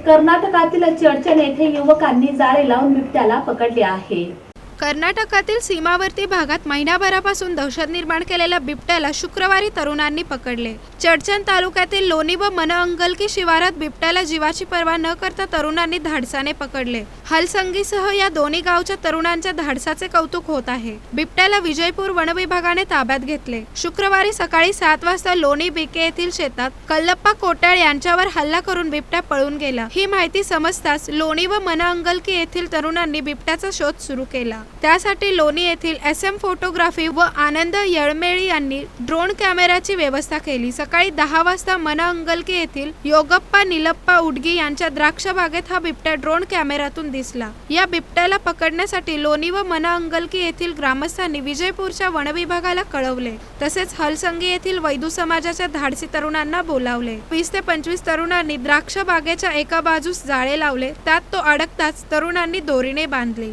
कर्नाटकातील चडचण येथे युवकांनी जाळे लावून बिबट्याला पकडले आहे। कर्नाटकातील सीमावर्ती भागात महिनाभरापासून दहशत निर्माण केलेल्या बिबट्याला शुक्रवारी तरुणांनी पकडले। चडचण तालुक्यातील लोणी व मनअंगलकी शिवारात बिबट्याला जीवाची पर्वा न करता तरुणांनी धाडसाने पकडले। हलसंगीसह या दोन्ही गावच्या तरुणांच्या धाडसाचे कौतुक होत आहे। बिबट्याला विजयपूर वन विभागाने ताब्यात घेतले। शुक्रवारी सकाळी 7 वाजता लोणी बीके येथील शेतात कल्लप्पा कोट्याळ यांच्यावर हल्ला करून बिबट्या पळून गेला। ही माहिती समजताच लोणी व मनअंगलकी येथील तरुणांनी बिबट्याचा शोध सुरू केला। त्यासाठी लोणी येथील SM फोटोग्राफी व आनंद येळमेळी यांनी ड्रोन कॅमेऱ्याची व्यवस्था केली। सकाळी 10 वाजता मनअंगलकी येथील योगप्पा निलप्पा उडगी यांच्या द्राक्ष बागेत हा बिबट्या ड्रोन कॅमेऱ्यातून दिसला। या बिबट्याला पकडण्यासाठी लोणी व मनअंगलकी येथील ग्रामस्थांनी विजयपूरच्या वन विभागाला कळवले। तसेच हलसंगी येथील वैदू समाजाच्या धाडसी तरुणांना बोलावले। 20 ते 25 तरुणांनी द्राक्ष बागेच्या एका बाजूस जाळे लावले। त्यात तो अडकताच तरुणांनी दोरीने बांधले।